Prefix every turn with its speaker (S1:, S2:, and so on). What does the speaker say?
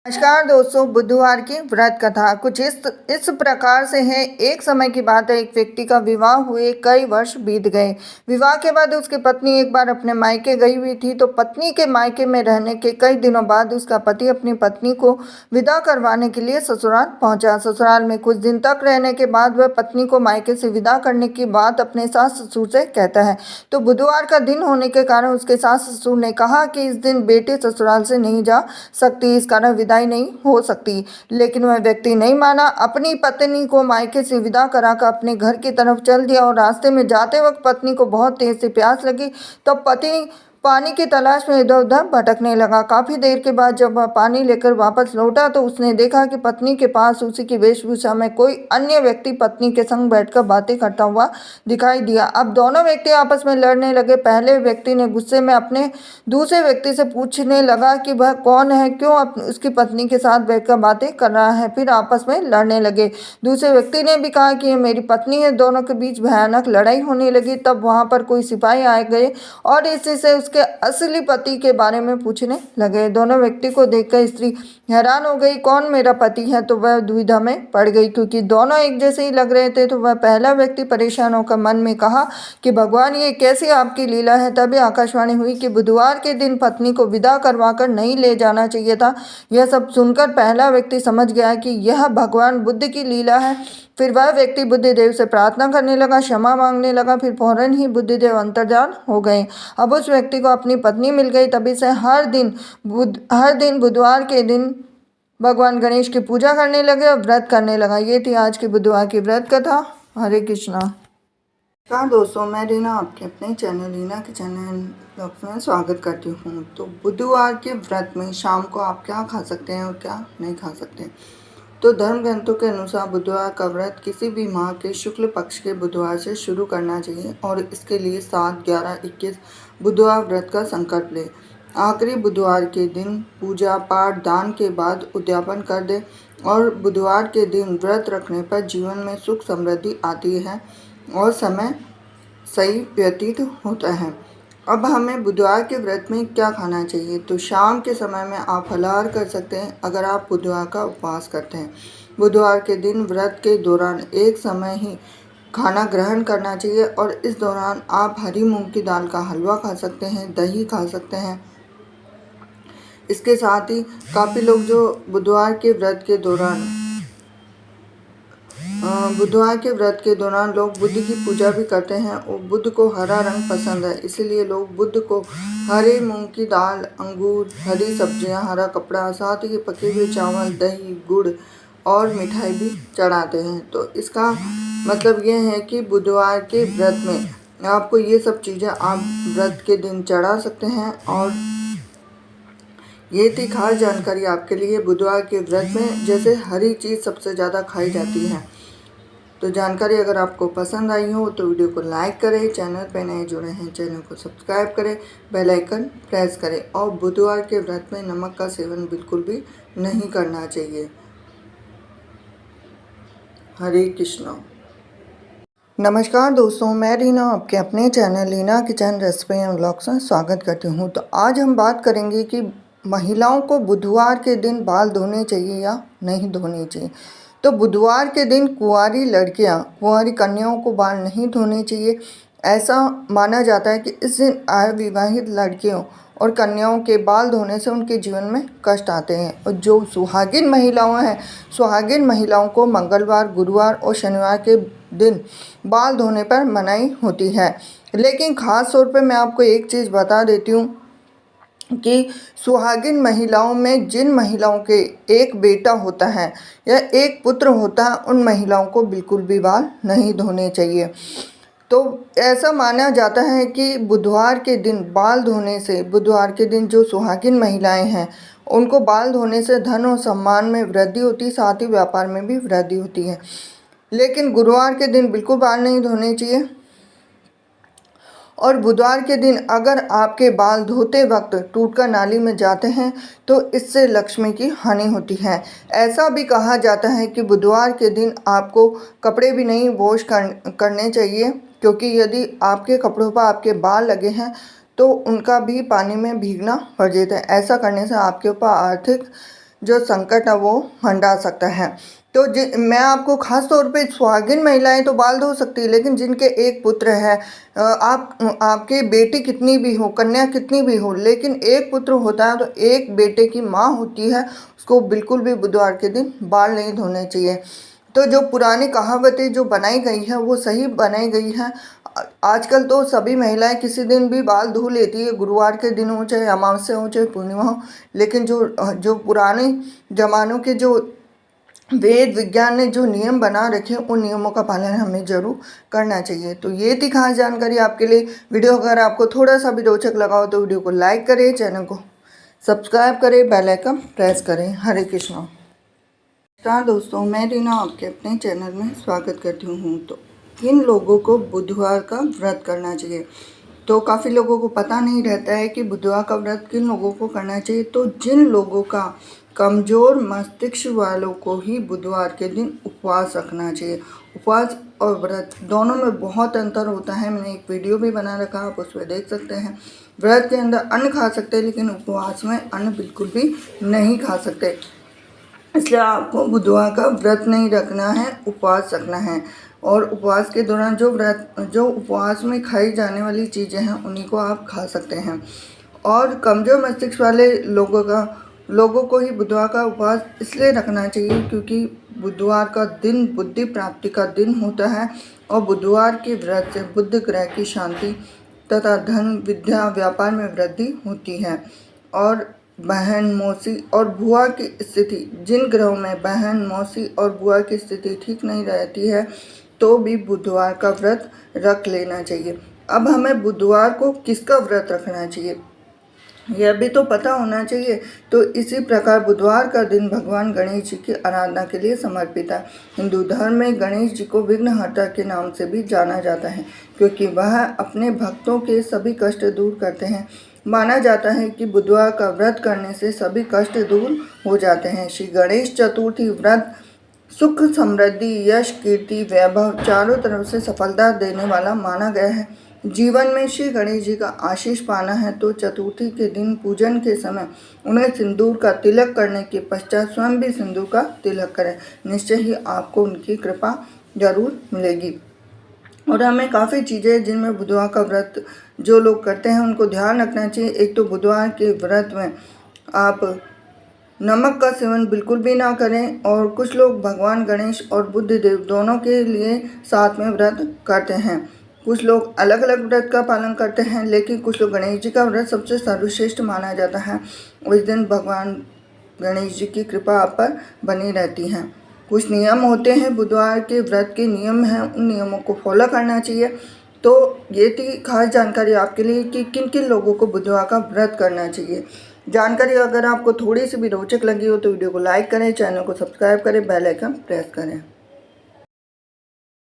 S1: नमस्कार दोस्तों, बुधवार की व्रत कथा कुछ इस प्रकार से है। एक समय की बात है, एक व्यक्ति का विवाह हुए कई वर्ष बीत गए। विवाह के बाद उसकी पत्नी एक बार अपने मायके गई हुई थी, तो पत्नी के मायके में रहने के कई दिनों बाद उसका पति अपनी पत्नी को विदा करवाने के लिए ससुराल पहुंचा। ससुराल में कुछ दिन तक रहने के बाद वह पत्नी को मायके से विदा करने की बात अपने सास ससुर से कहता है। तो बुधवार का दिन होने के कारण उसके सास ससुर ने कहा कि इस दिन बेटी ससुराल से नहीं जा सकती, इस कारण विदाई नहीं हो सकती। लेकिन वह व्यक्ति नहीं माना, अपनी पत्नी को मायके से विदा कराकर अपने घर की तरफ चल दिया और रास्ते में जाते वक्त पत्नी को बहुत तेज से प्यास लगी। तब पति पानी की तलाश में इधर उधर भटकने लगा। काफी देर के बाद जब वह पानी लेकर वापस लौटा तो उसने देखा कि पत्नी के पास उसी की वेशभूषा में कोई अन्य व्यक्ति पत्नी के संग बैठकर बातें करता हुआ दिखाई दिया। अब दोनों व्यक्ति आपस में लड़ने लगे। पहले व्यक्ति ने गुस्से में अपने दूसरे व्यक्ति से पूछने लगा कि वह कौन है, क्यों उसकी पत्नी के साथ बैठकर बातें कर रहा है। फिर आपस में लड़ने लगे। दूसरे व्यक्ति ने भी कहा कि ये मेरी पत्नी है। दोनों के बीच भयानक लड़ाई होने लगी। तब वहां पर कोई सिपाही आ गए और इसी से उसके असली पति के बारे में पूछने लगे। दोनों व्यक्ति को देखकर स्त्री हैरान हो गई, कौन मेरा पति है? तो वह दुविधा में पड़ गई, क्योंकि दोनों एक जैसे ही लग रहे थे। तो वह पहला व्यक्ति परेशान होकर मन में कहा कि भगवान, ये कैसी आपकी लीला है। तभी आकाशवाणी हुई कि बुधवार के दिन पत्नी को विदा करवाकर नहीं ले जाना चाहिए था। यह सब सुनकर पहला व्यक्ति समझ गया कि यह भगवान बुद्ध की लीला है। फिर वह व्यक्ति बुद्धिदेव से प्रार्थना करने लगा, क्षमा मांगने लगा। फिर फौरन ही बुद्धिदेव अंतर्धान हो गए। अब उस व्यक्ति को अपनी पत्नी मिल गई। तभी से हर दिन बुधवार के दिन भगवान गणेश की पूजा करने लगे और व्रत करने लगा। ये थी आज की बुधवार की व्रत कथा। हरे कृष्णा। नमस्कार दोस्तों, मैं रीना आपके अपने चैनल रीना के चैनल ब्लॉग्स में स्वागत करती हूँ। तो बुधवार के व्रत में शाम को आप क्या खा सकते हैं और क्या नहीं खा सकते। तो धर्म ग्रंथों के अनुसार बुधवार का व्रत किसी भी माह के शुक्ल पक्ष के बुधवार से शुरू करना चाहिए और इसके लिए 7, 11, 21 बुधवार व्रत का संकल्प ले। आखिरी बुधवार के दिन पूजा पाठ दान के बाद उद्यापन कर दे और बुधवार के दिन व्रत रखने पर जीवन में सुख समृद्धि आती है और समय सही व्यतीत होता है। अब हमें बुधवार के व्रत में क्या खाना चाहिए। तो शाम के समय में आप फलाहार कर सकते हैं अगर आप बुधवार का उपवास करते हैं। बुधवार के दिन व्रत के दौरान एक समय ही खाना ग्रहण करना चाहिए और इस दौरान आप हरी मूंग की दाल का हलवा खा सकते हैं, दही खा सकते हैं। इसके साथ ही काफ़ी लोग जो बुधवार के व्रत के दौरान लोग बुद्ध की पूजा भी करते हैं और बुद्ध को हरा रंग पसंद है, इसीलिए लोग बुद्ध को हरे मूंग की दाल, अंगूर, हरी सब्जियां, हरा कपड़ा, साथ ही पके हुए चावल, दही, गुड़ और मिठाई भी चढ़ाते हैं। तो इसका मतलब ये है कि बुधवार के व्रत में आपको ये सब चीज़ें आप व्रत के दिन चढ़ा सकते हैं। और ये थी खास जानकारी आपके लिए। बुधवार के व्रत में जैसे हरी चीज़ सबसे ज़्यादा खाई जाती है। तो जानकारी अगर आपको पसंद आई हो तो वीडियो को लाइक करें, चैनल पर नए जुड़े हैं चैनल को सब्सक्राइब करें, बेल आइकन प्रेस करें और बुधवार के व्रत में नमक का सेवन बिल्कुल भी नहीं करना चाहिए। हरे कृष्णा। नमस्कार दोस्तों, मैं रीना आपके अपने channel Reena kitchen recipe and vlogs में स्वागत करती हूँ। तो आज हम बात करेंगे कि महिलाओं को बुधवार के दिन बाल धोने चाहिए या नहीं धोने चाहिए। तो बुधवार के दिन कुंवारी कन्याओं को बाल नहीं धोने चाहिए। ऐसा माना जाता है कि इस दिन अविवाहित लड़कियों और कन्याओं के बाल धोने से उनके जीवन में कष्ट आते हैं। और जो सुहागिन महिलाओं को मंगलवार, गुरुवार और शनिवार के दिन बाल धोने पर मनाही होती है। लेकिन ख़ास तौर पे मैं आपको एक चीज़ बता देती हूँ कि सुहागिन महिलाओं में जिन महिलाओं के एक बेटा होता है या एक पुत्र होता है, उन महिलाओं को बिल्कुल भी बाल नहीं धोने चाहिए। तो ऐसा माना जाता है कि बुधवार के दिन जो सुहागिन महिलाएं हैं उनको बाल धोने से धन और सम्मान में वृद्धि होती है, साथ ही व्यापार में भी वृद्धि होती है। लेकिन गुरुवार के दिन बिल्कुल बाल नहीं धोने चाहिए। और बुधवार के दिन अगर आपके बाल धोते वक्त टूटकर नाली में जाते हैं तो इससे लक्ष्मी की हानि होती है। ऐसा भी कहा जाता है कि बुधवार के दिन आपको कपड़े भी नहीं वॉश करने चाहिए, क्योंकि यदि आपके कपड़ों पर आपके बाल लगे हैं तो उनका भी पानी में भीगना पड़ जाता है। ऐसा करने से आपके ऊपर आर्थिक जो संकट है वो हंडा सकता है। तो मैं आपको ख़ास तौर पे सुहागिन महिलाएं तो बाल धो सकती है, लेकिन जिनके एक पुत्र है, आपके बेटी कितनी भी हो, कन्या कितनी भी हो, लेकिन एक पुत्र होता है तो एक बेटे की माँ होती है, उसको बिल्कुल भी बुधवार के दिन बाल नहीं धोने चाहिए। तो जो पुरानी कहावतें जो बनाई गई है वो सही बनाई गई है। आजकल तो सभी महिलाएं किसी दिन भी बाल धो लेती है, गुरुवार के दिन हो, चाहे अमावस्या हो, चाहे पूर्णिमा हो, लेकिन जो जो पुराने ज़मानों के जो वेद विज्ञान ने जो नियम बना रखे उन नियमों का पालन हमें जरूर करना चाहिए। तो ये थी खास जानकारी आपके लिए। वीडियो अगर आपको थोड़ा सा भी रोचक लगा हो तो वीडियो को लाइक करें, चैनल को सब्सक्राइब करें, बेल आइकन प्रेस करें। हरे कृष्णा। नमस्कार दोस्तों, मैं रीना आपके अपने चैनल में स्वागत करती हूँ। तो किन लोगों को बुधवार का व्रत करना चाहिए? तो काफ़ी लोगों को पता नहीं रहता है कि बुधवार का व्रत किन लोगों को करना चाहिए। तो जिन लोगों का कमज़ोर मस्तिष्क वालों को ही बुधवार के दिन उपवास रखना चाहिए। उपवास और व्रत दोनों में बहुत अंतर होता है। मैंने एक वीडियो भी बना रखा, आप उसमें देख सकते हैं। व्रत के अंदर अन्न खा सकते हैं, लेकिन उपवास में अन्न बिल्कुल भी नहीं खा सकते। इसलिए आपको बुधवार का व्रत नहीं रखना है, उपवास रखना है। और उपवास के दौरान जो उपवास में खाई जाने वाली चीज़ें हैं उन्हीं को आप खा सकते हैं। और कमज़ोर मस्तिष्क वाले लोगों को ही बुधवार का उपवास इसलिए रखना चाहिए क्योंकि बुधवार का दिन बुद्धि प्राप्ति का दिन होता है, और बुधवार के व्रत से बुध ग्रह की शांति तथा धन विद्या व्यापार में वृद्धि होती है। और बहन मौसी और बुआ की स्थिति, जिन ग्रहों में बहन मौसी और बुआ की स्थिति ठीक नहीं रहती है तो भी बुधवार का व्रत रख लेना चाहिए। अब हमें बुधवार को किसका व्रत रखना चाहिए यह भी तो पता होना चाहिए। तो इसी प्रकार बुधवार का दिन भगवान गणेश जी की आराधना के लिए समर्पित है। हिंदू धर्म में गणेश जी को विघ्नहर्ता के नाम से भी जाना जाता है, क्योंकि वह अपने भक्तों के सभी कष्ट दूर करते हैं। माना जाता है कि बुधवार का व्रत करने से सभी कष्ट दूर हो जाते हैं। श्री गणेश चतुर्थी व्रत सुख समृद्धि यश कीर्ति वैभव चारों तरफ से सफलता देने वाला माना गया है। जीवन में श्री गणेश जी का आशीष पाना है तो चतुर्थी के दिन पूजन के समय उन्हें सिंदूर का तिलक करने के पश्चात स्वयं भी सिंदूर का तिलक करें। निश्चय ही आपको उनकी कृपा जरूर मिलेगी। और हमें काफ़ी चीज़ें जिनमें बुधवार का व्रत जो लोग करते हैं उनको ध्यान रखना चाहिए। एक तो बुधवार के व्रत में आप नमक का सेवन बिल्कुल भी ना करें। और कुछ लोग भगवान गणेश और बुद्ध देव दोनों के लिए साथ में व्रत करते हैं। कुछ लोग अलग अलग व्रत का पालन करते हैं, लेकिन कुछ लोग गणेश जी का व्रत सबसे सर्वश्रेष्ठ माना जाता है। उस दिन भगवान गणेश जी की कृपा आप पर बनी रहती है। कुछ नियम होते हैं, बुधवार के व्रत के नियम हैं, उन नियमों को फॉलो करना चाहिए। तो ये थी खास जानकारी आपके लिए कि किन किन लोगों को बुधवार का व्रत करना चाहिए। जानकारी अगर आपको थोड़ी सी भी रोचक लगी हो तो वीडियो को लाइक करें, चैनल को सब्सक्राइब करें, बेल आइकन प्रेस करें।